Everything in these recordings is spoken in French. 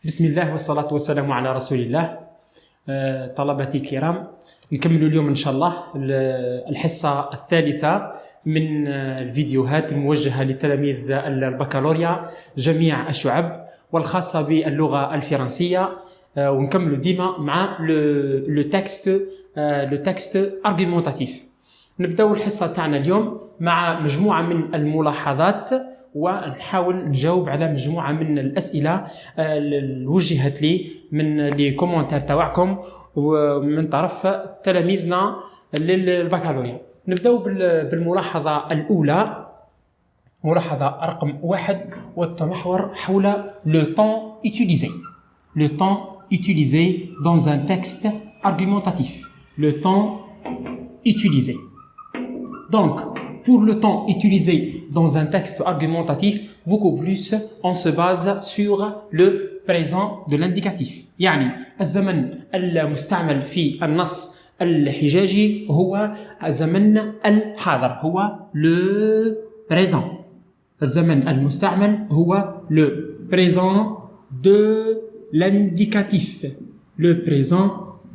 بسم الله والصلاة والسلام على رسول الله. طلبتي الكرام، نكمل اليوم إن شاء الله الحصة الثالثة من الفيديوهات الموجهة لتلاميذ البكالوريا جميع الشعب والخاصة باللغة الفرنسية، ونكمل ديما مع لو تكست argumentatif. نبدأ الحصة تاعنا اليوم مع مجموعة من الملاحظات ونحاول نجاوب على مجموعة من الأسئلة اللي وجهت لي من لي كومنتار تاعكم ومن طرف تلاميذنا للبكالوريا. نبدأ بالملاحظة الأولى، ملاحظة رقم 1 والتمحور حول le temps utilisé dans un texte argumentatif. Le temps utilisé. Donc, pour le temps utilisé dans un texte argumentatif, beaucoup plus, on se base sur le présent de l'indicatif. يعني الزمن المستعمل في النص الحجاجي هو الزمن الحاضر، هو le présent. الزمن المستعمل هو le présent de l'indicatif. Le présent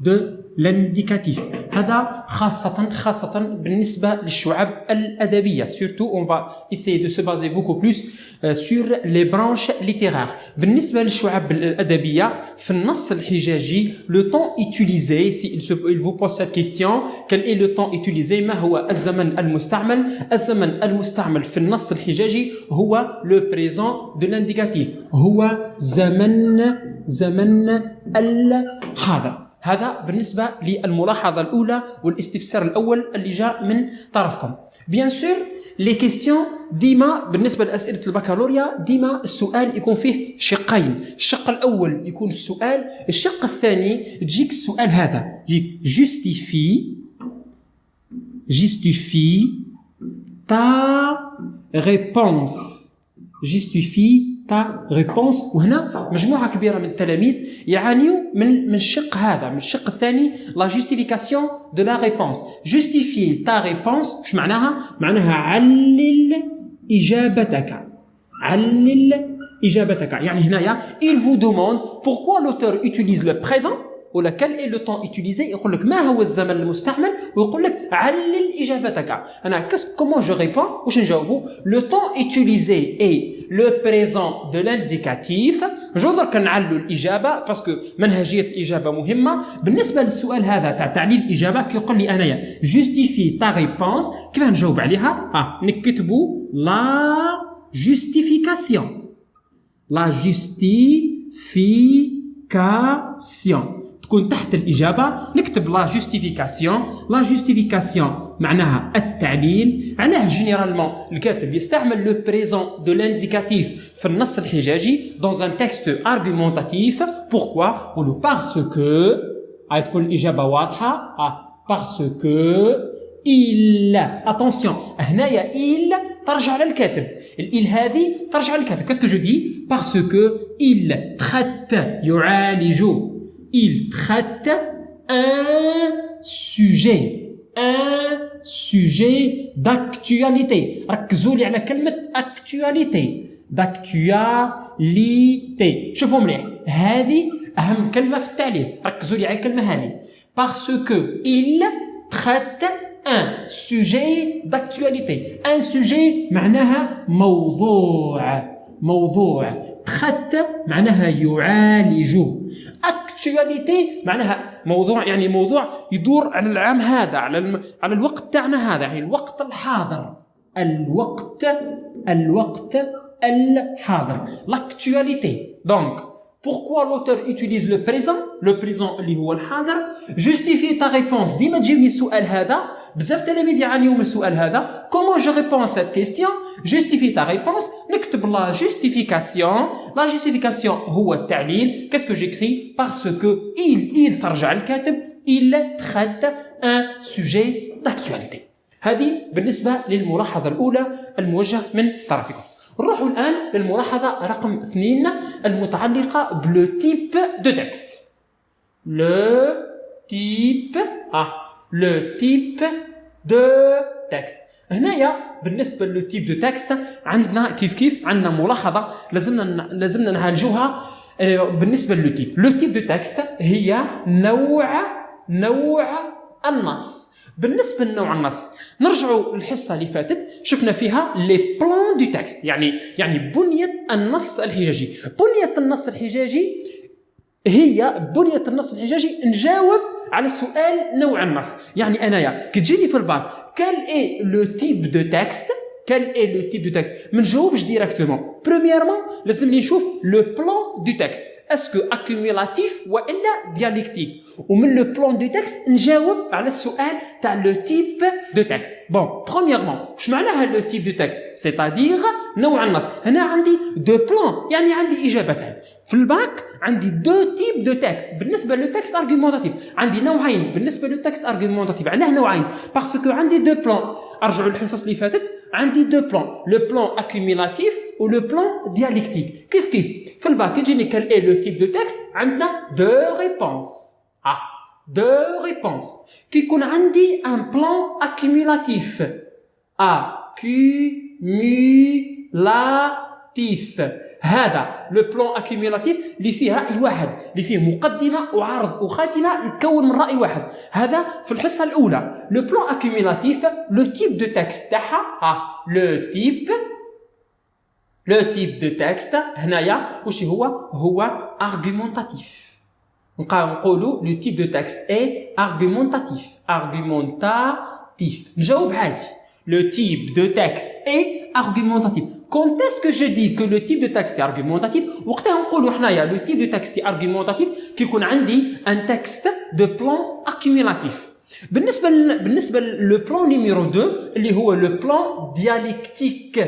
de l'indicatif. هذا خاصة بالنسبة للشعب الأدبية. Surtout, on va essayer de se baser beaucoup plus sur les branches littéraires. بالنسبة للشعب الأدبية في النص الحجاجي, le temps utilisé, si il vous pose cette question, quel est le temps utilisé, ما هو الزمن المستعمل؟ الزمن المستعمل في النص الحجاجي هو le présent de l'indicatif. هو زمن الحاضر. هذا بالنسبة للملاحظة الأولى والاستفسار الأول اللي جاء من طرفكم. Bien sûr, les questions ديما بالنسبة لأسئلة البكالوريا ديما السؤال يكون فيه شقين. الشق الأول يكون السؤال، الشق الثاني تجيك السؤال هذا، يجيك justifie ta réponse. Justifie ta réponse. وهنا مجموعة كبيرة من التلاميذ يعانيوا من الشق هذا، من الشق الثاني la justification de la réponse. Justifier ta réponse مش معناها؟ معناها علل إجابتك. يعني هنايا il vous demande pourquoi l'auteur utilise le présent ولا quel est le temps utilisé. يقول لك ما هو الزمن المستعمل ويقول لك علل إجابتك. أنا comment je réponds واش نجاوبه؟ Le temps utilisé est le présent de l'indicatif. جو درك نعلو الإجابة باسكو منهجية الإجابة مهمة. بالنسبة للسؤال هذا تاع تعليل الإجابة كيقول لي أنايا justifie ta réponse، كيف نجاوب عليها؟ نكتبوا la justification. La justification تكون تحت الإجابة نكتب لا جوستيفيكاسيون معناها التعليل. علاه جينيرالمون الكاتب يستعمل لو بريزون دو لانديكاتيف في النص الحجاجي dans un texte argumentatif. Pourquoi؟ قولوا باسكو، تكون الإجابة واضحة، باسكو il. attention هنايا il ترجع للكاتب، il هذه ترجع للكاتب. qu'est-ce que je dis؟ parce que il traite يعالج. Il traite un sujet d'actualité. ركزوا لي على كلمة d'actualité. شوفوا مليح، هذه أهم كلمة في التعليل، ركزوا لي على الكلمة هذه. Parce que il traite un sujet d'actualité. Un sujet معناها موضوع. traite معناها يعالج. actualité معناها موضوع، يعني موضوع يدور على العام هذا، على الوقت تاعنا هذا، يعني الوقت الحاضر. الوقت الحاضر. l'actualité. Donc pourquoi l'auteur utilise le présent اللي هو الحاضر. justifie ta réponse. ديما تجيبني السؤال هذا، بزاف تلاميذ يعانيوا من السؤال هذا. comment je réponds à cette question؟ justifie ta réponse. نكتب la justification هو التعليل. qu'est-ce que j'écris؟ parce que il ترجع الكاتب، il traite un sujet d'actualité. هذه بالنسبة للملاحظة الأولى الموجهة من طرفكم. نروح الآن للملاحظة رقم 2 المتعلقة بلو تيب دو تكست. le type de texte. هنايا بالنسبة لو تيب دو تكست عندنا كيف عندنا ملاحظة لازمنا نعالجوها بالنسبة للتيب لو تيب دو تكست هي نوع النص. بالنسبة لنوع النص نرجعوا للحصة اللي فاتت شفنا فيها لي بلان دو تكست يعني بنية النص الحجاجي. بنية النص الحجاجي هي بنية النص الحجاجي نجاوب على السؤال نوع النص. يعني أنايا كي تجيني في الباك quel est le type de texte quel est le type de texte ما نجاوبش ديريكتومون. بريميرمون لازمني نشوف لو بلان دو تكست اسكو اكيميلاتيف والا ديالكتيك ومن لو بلان دو تكست نجاوب على السؤال تاع لو تيب دو تكست. بون برومييرمون واش معناها لو تيب دو تكست سيتادير نوع النص. هنا عندي دو بلان يعني عندي اجابتين. في الباك عندي دو تيب دو تكست بالنسبه لو تكست ارغيومونتاتيف عندي نوعين بالنسبه لو تكست ارغيومونتاتيف. علاه نوعين؟ باسكو عندي دو بلان. ارجعوا للحصص اللي فاتت عندي دو بلان لو بلان اكيميلاتيف و لو بلان ديالكتيك. كيف في الباك يجيني كال اي لو تيب دو تكست عندنا دو ريبونس. دو ريبونس كي يكون عندي ان بلان اكيميلاتيف اكيميلاتيف هذا لو بلان اكيميلاتيف اللي فيه راي واحد اللي فيه مقدمه وعرض وخاتمه يتكون من راي واحد. هذا في الحصه الاولى. لو بلان اكيميلاتيف لو تيب دو تكست تاعها لو تيب دو تكست هنايا واش هو ارغيومونتاتيف. نقولوا لو تيب دو تكست اي ارغيومونتاتيف. نجاوب عادي le type de texte est argumentatif. Quand est-ce que je dis que le type de texte est argumentatif? وقتها نقولوا حنايا le type de texte est argumentatif كي يكون عندي un texte de plan accumulatif. بالنسبة le plan numéro 2 اللي هو le plan dialectique.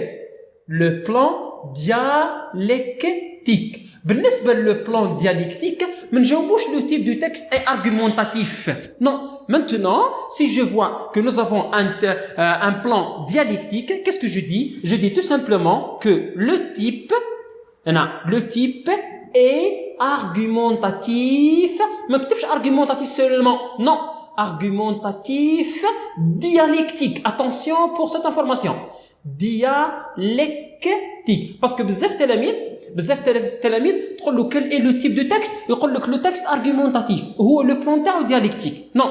Le plan dialectique. بالنسبة le plan dialectique ما نجاوبوش le type de texte est argumentatif. Non. Maintenant, si je vois que nous avons un plan dialectique, qu'est-ce que je dis? Je dis tout simplement que le type est argumentatif. Mais pas argumentatif seulement. Non, argumentatif dialectique. Attention pour cette information. Dialectique. Parce que بزاف تلاميذ تقول له quel est le type de texte يقول لك le texte argumentatif هو le plan تاعو dialectique. Non.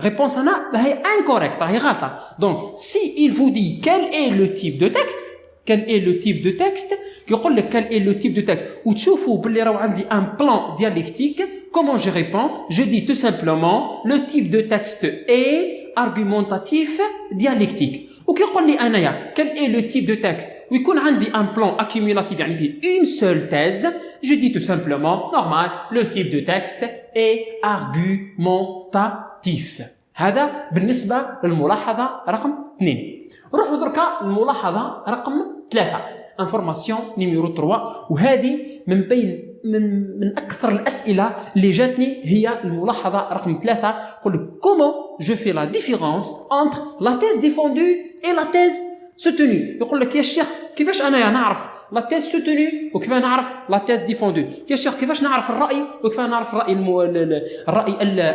Réponse هنا هي incorrect راهي غلطة. Donc si il vous dit quel est le type de texte يقول لك quel est le type de texte وتشوفوا باللي راهو عندي un plan dialectique. Comment je réponds? Je dis tout simplement le type de texte est argumentatif dialectique. وكي يقول لي انايا quel est le type de texte ويكون عندي un plan accumulatif يعني فيه une seule thèse, je dis tout simplement normal le type de texte est argumentatif. هذا بالنسبة للملاحظة رقم 2. روحوا دركا الملاحظة رقم 3 انفورماسيون نيميرو 3 وهذه من أكثر الأسئلة اللي جاتني هي الملاحظة رقم 3. يقول comment je fais la différence entre la thèse défendue et la thèse soutenue. يقول لك يا شيخ كيفاش أنا نعرف la thèse soutenue وكيف نعرف la thèse défendue. يا شيخ كيفاش نعرف الرأي وكيف نعرف الرأي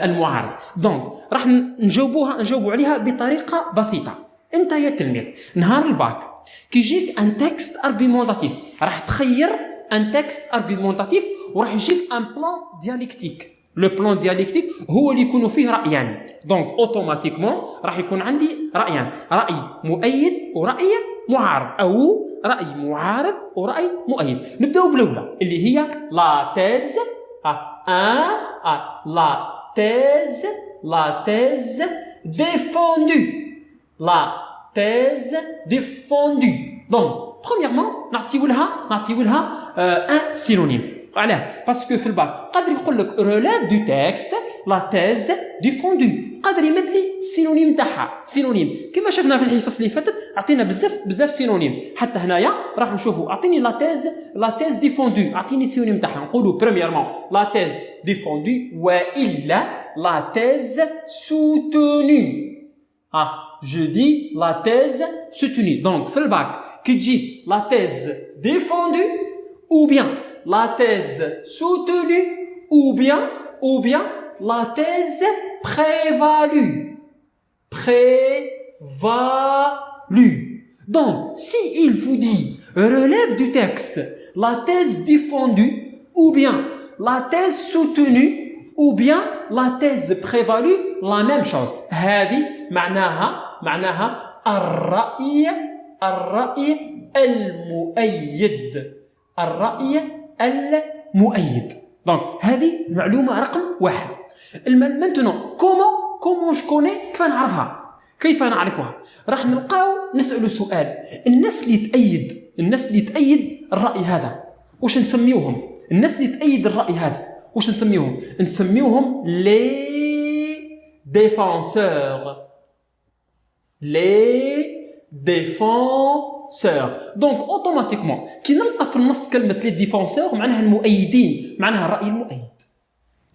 المعارض. دونك راح نجاوبوا عليها بطريقة بسيطة. أنت يا تلميذ نهار الباك كي يجيك ان تكست ارغيومونتاتيف راح تخير ان تكست ارغيومونتاتيف وراح يجيك ان بلان ديالكتيك. لو بلان ديالكتيك هو اللي يكونوا فيه رايان. دونك اوتوماتيكمون راح يكون عندي رايان، راي مؤيد وراي معارض او راي معارض وراي مؤيد. نبداو بالاولى اللي هي لا تيز لا تيز défendue. La thèse défendue. Donc, premièrement, نعطيو لها un synonyme. علاه؟ باسكو في الباك قادر يقول لك relève du texte la thèse défendue. قادر يمد لي سينونيم تاعها. سينونيم كما شفنا في الحصص اللي فاتت عطينا بزاف سينونيم. حتى هنايا راح نشوفوا اعطيني la thèse défendue. اعطيني سينونيم تاعها. نقولوا premièrement la thèse défendue والا la thèse soutenue. Je dis la thèse soutenue. Donc, في الباك كي تجي la thèse défendue ou bien la thèse soutenue ou bien la thèse prévalue. Donc, si il vous dit relève du texte la thèse défendue ou bien la thèse soutenue, ou bien la thèse prévalue, la même chose. هذه معناها الرأي المؤيد. الرأي المؤيد. Donc هذه معلومة رقم 1. Maintenant, comment je connais كيف نعرفها؟ راح نلقاو نسألوا سؤال. الناس اللي تأيد الرأي هذا واش نسميوهم؟ الناس اللي تأيد الرأي هذا واش نسميوهم؟ نسميوهم les défenseurs. Donc automatiquement كي نلقى في النص كلمة les défenseurs معناها المؤيدين، معناها الرأي المؤيد.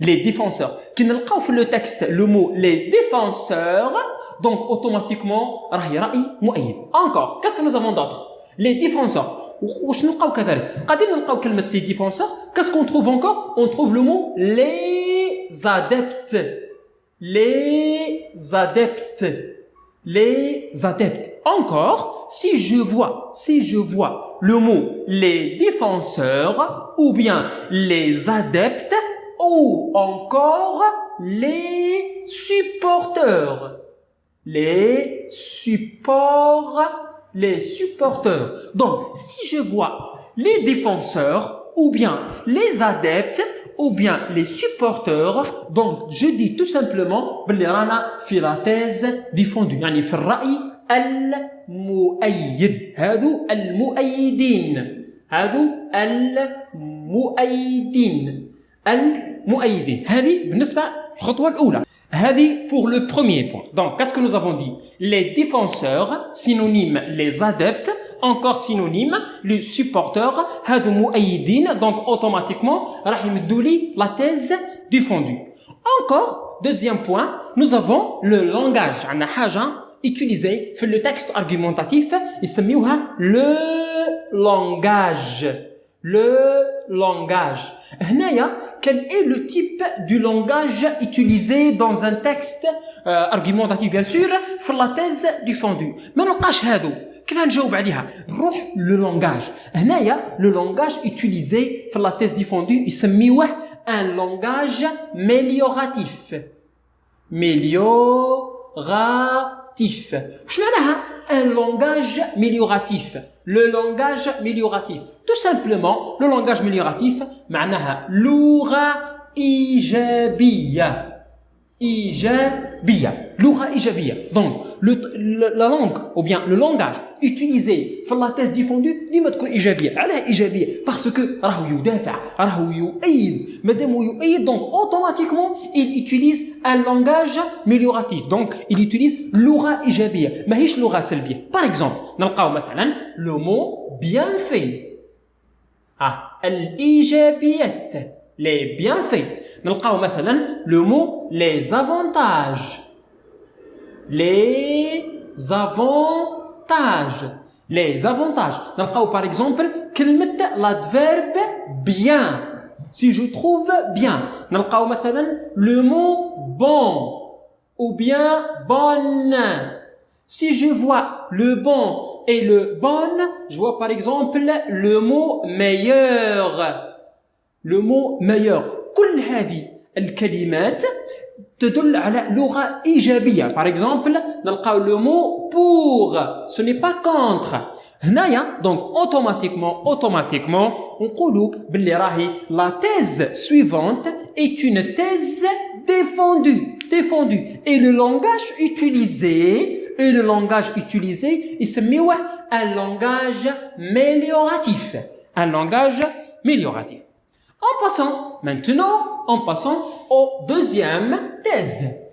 Les défenseurs. كي نلقاو في le texte le mot les défenseurs, donc automatiquement راهي رأي مؤيد. Encore, qu'est-ce que nous avons d'autre? Les défenseurs. واش نلقاو كذلك؟ قاعدين نلقاو كلمة les défenseurs. Qu'est-ce qu'on trouve encore? On trouve le mot les adeptes. Les adeptes. Encore, si je vois le mot les défenseurs ou bien les adeptes ou encore les supporters. Les supporters. Donc, si je vois les défenseurs ou bien les adeptes ou bien les supporters, donc je dis tout simplement باللي رانا في la thèse défendue. يعني في الرأي المؤيد. هذو المؤيدين. هذه بالنسبة الخطوة الأولى. هذه pour le premier point. Donc, qu'est-ce que nous avons dit? Les défenseurs, synonyme les adeptes, encore synonyme les supporters, هذو مؤيدين, donc automatiquement راح يمدوا لي la thèse défendue. Encore, deuxième point, nous avons le langage. عندنا حاجة utilisée في le texte argumentatif, يسميوها le langage. هنايا, quel est le type du langage utilisé dans un texte argumentatif bien sûr في la thèse défendue. ما نلقاش هادو. كيف نجاوب عليها؟ نروح le langage. هنايا le langage utilisé في la thèse défendue يسميوه un langage mélioratif. وش معناها un langage mélioratif? Le langage mélioratif. Tout simplement, le langage mélioratif, معناها لغة إيجابية. لغة إيجابية. Donc, la langue, ou bien le langage utilisé في la thèse défendue, ديما تكون إيجابية. علاه إيجابية؟ Parce que راهو يدافع, راهو يؤيد. مادام يؤيد, donc automatiquement, il utilise un langage mélioratif. Donc, il utilise لغة إيجابية. ماهيش لغة سلبية. Par exemple, نلقاو مثلا le mot bienfait. الإيجابيات. Les bienfaits. نلقاو مثلا le mot les avantages. نلقاو par exemple كلمة l'adverbe bien. Si je trouve bien. نلقاو مثلا le mot bon ou bien bonne. Si je vois le bon et le bonne, je vois par exemple le mot meilleur. كل هذه الكلمات تدل على لغة إيجابية. Par exemple, نلقاو le mot pour, ce n'est pas contre. هنايا, donc automatiquement, نقولوا باللي راهي la thèse suivante est une thèse défendue. Et le langage utilisé, يسميوه un langage mélioratif. En passant aux deuxième thèse.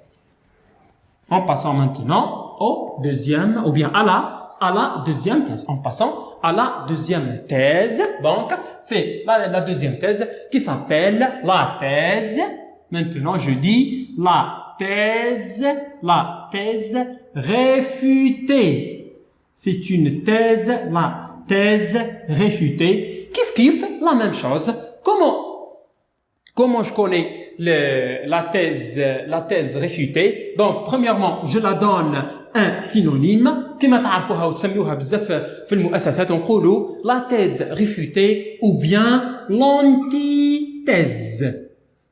En passant maintenant au deuxième, ou bien à la deuxième thèse. En passant à la deuxième thèse. Donc, c'est la deuxième thèse qui s'appelle la thèse. Maintenant, je dis la thèse réfutée. C'est une thèse, la thèse réfutée. Kiff, la même chose. Comment je connais la thèse réfutée? Donc, premièrement, je la donne un synonyme كما تعرفوها وتسميوها بزاف في المؤسسات نقولوا la thèse réfutée ou bien l'antithèse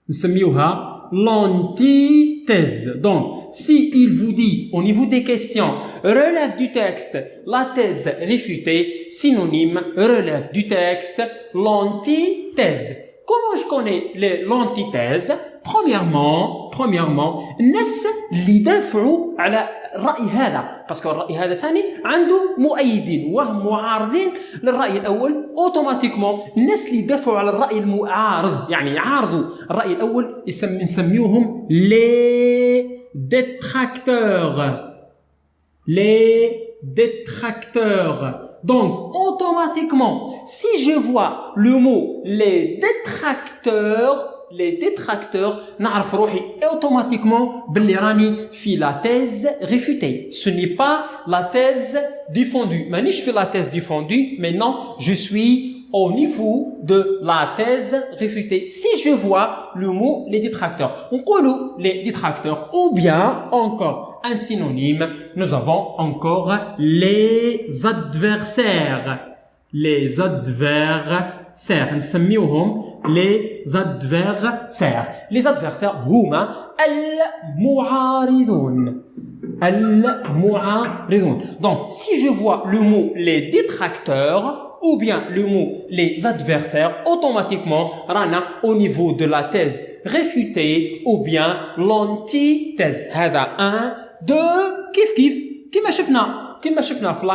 نسميوها l'antithèse. Donc, si il vous dit au niveau des questions relève du texte la thèse réfutée, synonyme relève du texte l'antithèse. Comment je connais l'antithèse? Premièrement الناس اللي يدافعوا على الرأي هذا باسكو الرأي هذا ثاني عنده مؤيدين وهم معارضين للرأي الأول اوتوماتيكمون الناس اللي يدافعوا على الرأي المعارض يعني يعارضوا الرأي الأول نسميوهم les détracteurs. Donc, automatiquement, si je vois le mot les détracteurs, نعرف روحي automatiquement باللي راني في la thèse réfutée. Ce n'est pas la thèse défendue. مانيش في la thèse défendue, mais non, je suis au niveau de la thèse réfutée. Si je vois le mot les détracteurs, on connaît les détracteurs ou bien encore un synonyme, nous avons encore les adversaires. Les adversaires, نسميوهم les adversaires. Les adversaires هما المعارضون. Donc, si je vois le mot les détracteurs ou bien le mot les adversaires, automatiquement, rana au niveau de la thèse réfutée ou bien l'antithèse. هذا 1 2 كيف كما شفنا في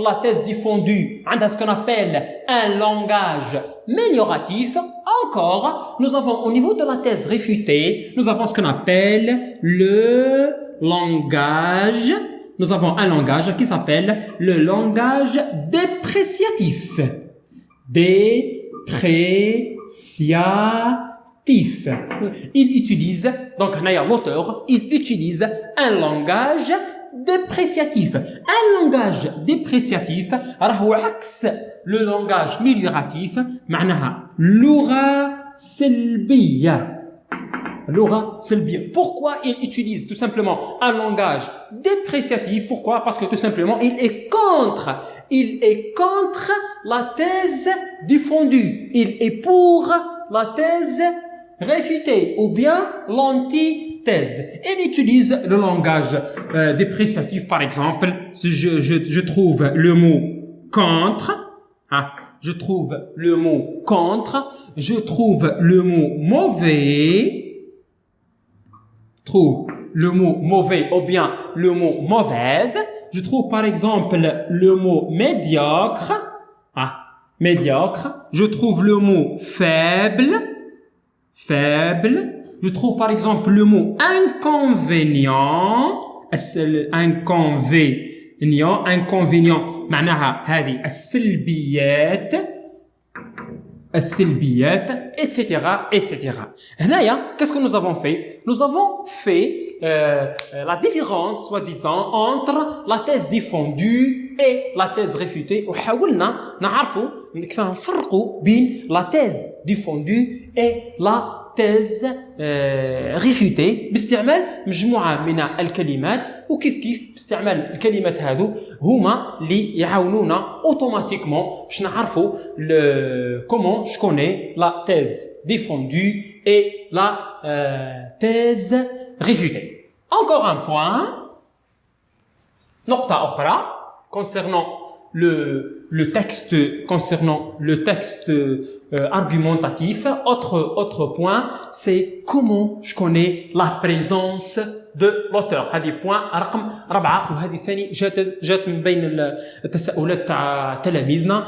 la thèse défendue, on a ce qu'on appelle un langage amélioratif. Encore, nous avons au niveau de la thèse réfutée, nous avons ce qu'on appelle le langage. Nous avons un langage qui s'appelle le langage dépréciatif. Il utilise, donc l'auteur, il utilise un langage dépréciatif. Un langage dépréciatif راهو عكس le langage amélioratif معناها لغة سلبية. Pourquoi il utilise tout simplement un langage dépréciatif? Pourquoi? Parce que tout simplement il est contre la thèse défendue. Il est pour la thèse réfutée ou bien l'antithèse. Il utilise le langage dépréciatif. Par exemple, si je trouve le mot contre, je trouve le mot contre, je trouve le mot mauvais, ou bien le mot mauvaise, je trouve par exemple le mot médiocre, je trouve le mot faible, je trouve par exemple le mot inconvénient معناها هذه السلبيات etc. هنايا qu'est-ce que nous avons fait? Nous avons fait la différence soi-disant entre la thèse défendue et la thèse réfutée وحاولنا نعرفوا كيف نفرقوا بين la thèse défendue et la thèse réfutée باستعمال مجموعة من الكلمات وكيف باستعمال الكلمات هادو هما اللي يعاونونا اوتوماتيكمون باش نعرفوا comment je connais la thèse défendue et la thèse réfutée. Encore un point, نقطة أخرى concernant le texte argumentatif. Autre point, c'est comment je connais la présence de l'auteur. هذه point رقم 4 وهذه ثاني جات من بين التساؤلات تاع تلاميذنا.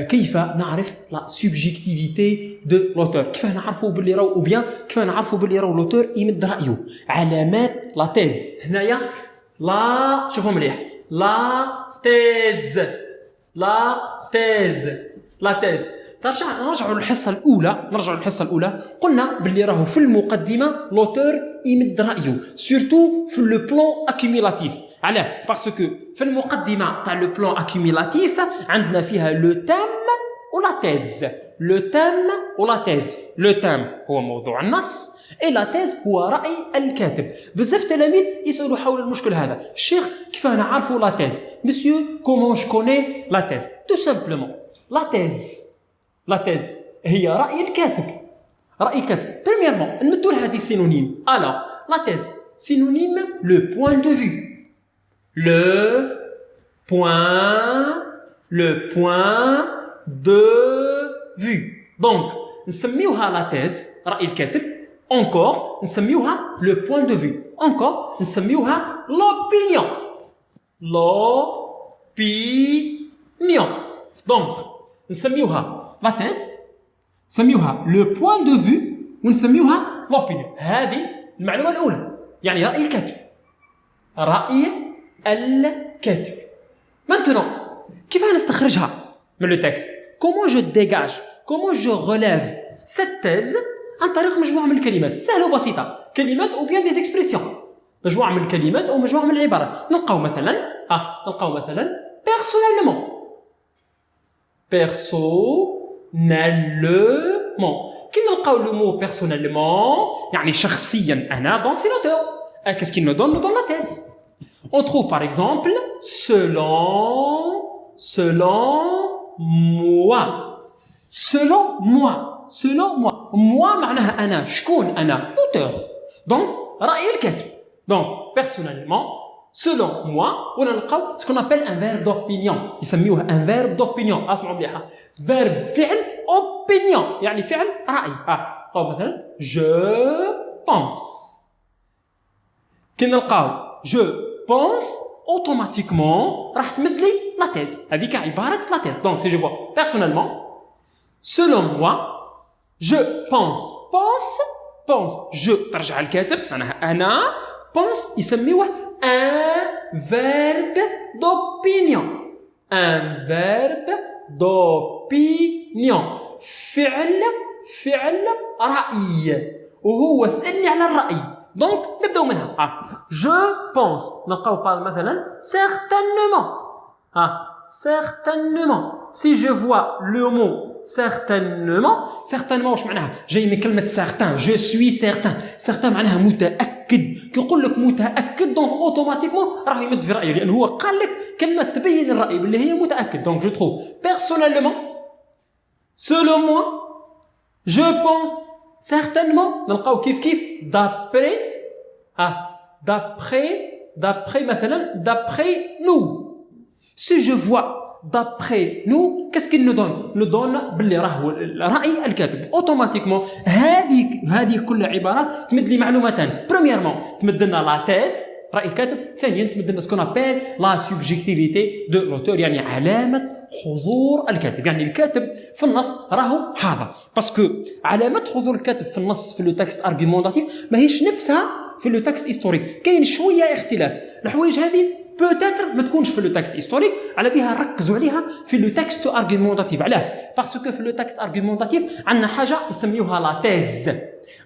كيف نعرف la subjectivité de l'auteur؟ كيف نعرفوا باللي راهو ou bien كيف نعرفوا باللي راهو l'auteur يمد رأيه؟ علامات la thèse هنايا لا شوفوا مليح la thèse. نرجعوا للحصة الأولى قلنا باللي راهو في المقدمة l'auteur يمد رأيه surtout في le plan accumulatif. علاه؟ parce que في المقدمة تاع le plan accumulatif عندنا فيها le thème و la thèse. Le thème هو موضوع النص. اي لا تيز هو راي الكاتب. بزاف تلاميذ يسالوا حول المشكل هذا، الشيخ كيفاه نعرفوا لا تيز؟ مسيو كومون جو كوني لا تيز؟ تو سامبلومون لا تيز هي راي الكاتب، راي الكاتب. بريميرمون نمدوا لها دي سينونيم. الوغ لا تيز سينونيم لو بوين دو في، le point de vue. Donc نسميوها لا تيز رأي الكاتب. encore نسميوها le point de vue. encore نسميوها l'opinion. donc نسميوها لا تيز، نسميوها le point de vue، ونسميوها l'opinion. هذه المعلومة الأولى، يعني رأي الكاتب. Maintenant كيف نستخرجها من le texte؟ comment je dégage، comment je relève cette thèse عن طريق مجموعة من الكلمات سهلة وبسيطة، كلمات أو bien des expressions، مجموعة من الكلمات أو مجموعة من العبارات. نلقاو مثلا personnellement. كي نلقاو le mot personnellement يعني شخصيا أنا، donc c'est l'auteur. Qu'est-ce qu'il nous donne? Nous donne la thèse. On trouve par exemple selon moi. moi معناها أنا. شكون أنا؟ l'auteur. donc رأي الكاتب. donc personnellement selon moi. ولا نلقاو ce qu'on appelle un verbe d'opinion، يسميوه un verbe d'opinion. اسمعوا مليحة، verbe فعل opinion يعني فعل رأي. أو مثلا je pense. كي نلقاو je pense automatiquement راح تمد لي لا تيز، هذيك عبارة لا تيز. donc si je vois personnellement selon moi je pense je ترجع الكاتب معناها أنا، pense يسميوه un verbe d'opinion. فعل رأي، وهو سألني على الرأي. donc نبدأ منها. je pense نلقاو مثلا certainement. si je vois le mot certainement واش معناها؟ جاي من كلمة certain. je suis certain معناها متأكد. كي يقول لك متأكد donc automatiquement راه يمد في رأيه، لأنه هو قال لك كلمة تبين الرأي باللي هي متأكد. donc je trouve personnellement selon moi je pense certainement نلقاو كيف d'après مثلا d'après nous. si je vois d'après nous qu'est-ce qu'il nous donne باللي راهو رأي الكاتب. اوتوماتيكمون هذه كل عبارة تمد لي معلومتان. بريميرمون تمد لنا لا تيز رأي الكاتب، ثانيا تمد لنا سكون ابيل لا سوبجيكتيفيتي دو لوتور يعني علامة حضور الكاتب، يعني الكاتب في النص راهو حاضر. باسكو علامة حضور الكاتب في النص في لو تكست ارغيومونتاتيف ماهيش نفسها في لو تكست هيستوريك، كاين شوية اختلاف. الحوايج هذه peut-être ما تكونش في لو تكست هيستوريك، على بها نركزوا عليها في لو تكست ارغيومونتاتيف. علاه؟ باسكو في لو تكست ارغيومونتاتيف عندنا حاجة نسميوها لا تيز.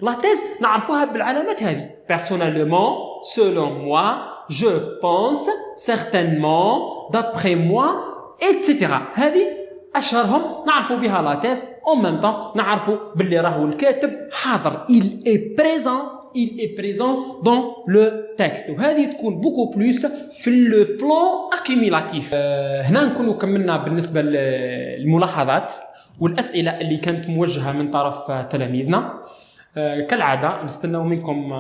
لا تيز نعرفوها بالعلامات هذه personnellement selon moi je pense certainement d'après moi etc. هذه أشهرهم نعرفوا بها لا تيز. en même temps نعرفوا باللي راهو الكاتب حاضر، il est présent dans le texte. وهذه تكون beaucoup plus في le plan accumulatif. هنا نكونوا كملنا بالنسبة للملاحظات والأسئلة اللي كانت موجهة من طرف تلاميذنا. كالعادة نستنى منكم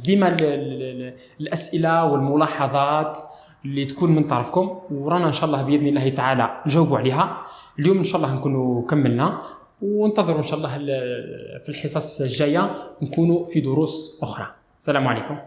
ديما الأسئلة والملاحظات اللي تكون من طرفكم، ورانا إن شاء الله بإذن الله تعالى نجاوبوا عليها. اليوم إن شاء الله نكونوا كملنا، وانتظروا إن شاء الله في الحصص الجاية نكونوا في دروس أخرى. السلام عليكم.